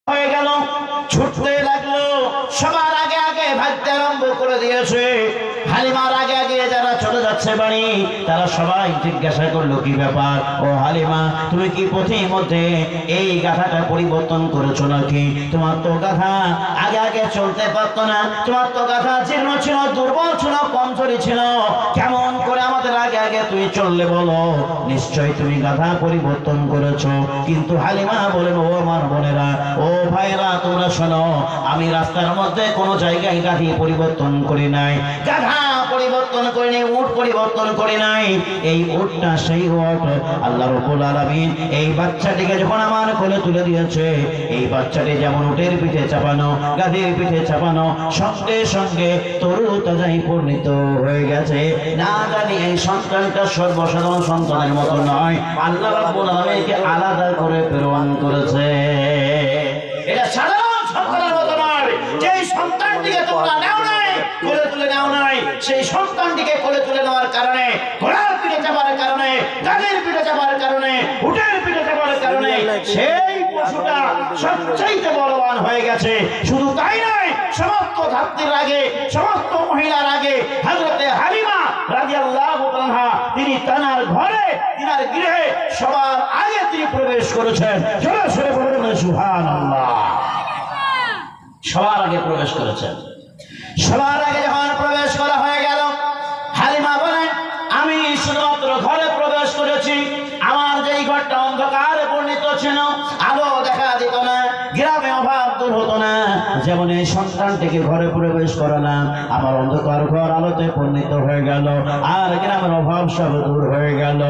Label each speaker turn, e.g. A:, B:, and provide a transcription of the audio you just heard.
A: হয়ে গেল, ছুটতে লাগলো। সবার আগে আগে ভাগতে আরম্ভ করে দিয়েছে। হালিমার আগে আগে যারা চলে যাচ্ছে বাড়ি, তারা সবাই জিজ্ঞাসা করলো, কি ব্যাপার ও হালিমা, তুমি কি পথের মধ্যে এই গাধাটা পরিবর্তন করেছো নাকি? তোমার তো গাধা আগে আগে চলতে পারতো না, তোমার তো গাধা জীর্ণ ছিল, দুর্বল ছিল, কমজোরি ছিল, কেমন করে আমাদের আগে আগে তুমি চললে বলো? নিশ্চয়ই তুমি গাধা পরিবর্তন করেছো। কিন্তু হালিমা বলেন, ও আমার বোনেরা, ও ভাইরা, তোমরা শোনো, আমি রাস্তার মধ্যে কোনো জায়গায় গাধি পরিবর্তন করি নাই, গাধা পরিবর্তন করি নাই, উট পরিবর্তন করি নাই। এই উটটা সেই উট আল্লাহ রাব্বুল আলামিন এই বাচ্চাটিকে যখন আমার কোলে তুলে দিয়েছে, এই বাচ্চাটি যেমন উটের পিঠে চাপানো, গাধির পিঠে চাপানো, সঙ্গে সঙ্গে তরু তাজাই পরিণত হয়ে গেছে। না জানি এই সন্তানটা সর্বসাধারণ সন্তানের মতো নয়, আল্লাহ রাব্বুল আলামিনকে আলাদা করে প্রেরণ করেছে। এটা সাধারণ সন্তানের মতো নয়। যেই সন্তানটিকে তোমরা নাও নাই, কোলে তুলে নাও নাই, সেই সন্তানটিকে কোলে তুলে নেওয়ার কারণে, ঘোড়ার পিঠে চাপার কারণে, গাড়ির পিঠে চাপার কারণে, উটের পিঠে চাপার কারণে সেই পশুটা সবচাইতে বলবান হয়ে গেছে। শুধু তাই নয়, সমস্ত ধাত্রীর আগে, সমস্ত মহিলার আগে হযরতে হালিমা রাদিয়াল্লাহু তাআলা তিনি তানার ঘরে, তিনার গৃহে সবার আগে তিনি প্রবেশ করেছেন। জোরে সরে বলুন সুবহানাল্লাহ। সবার আগে প্রবেশ করেছেন। সবার আগে যখন প্রবেশ করা হয়ে গেল, হালিমা বলেন, আমি শুধুমাত্র ঘরে প্রবেশ করেছি। আমার যেই ঘরটা অন্ধকারে পরিণত ছিল, আলো দেখা দিত না, গ্রামে অভাব দূর হতো না, যেমন এই সন্তানটিকে ঘরে প্রবেশ করালাম, আমার অন্ধকার ঘর আলোতে পরিণত হয়ে গেল, আর গ্রামের অভাব সব দূর হয়ে গেল।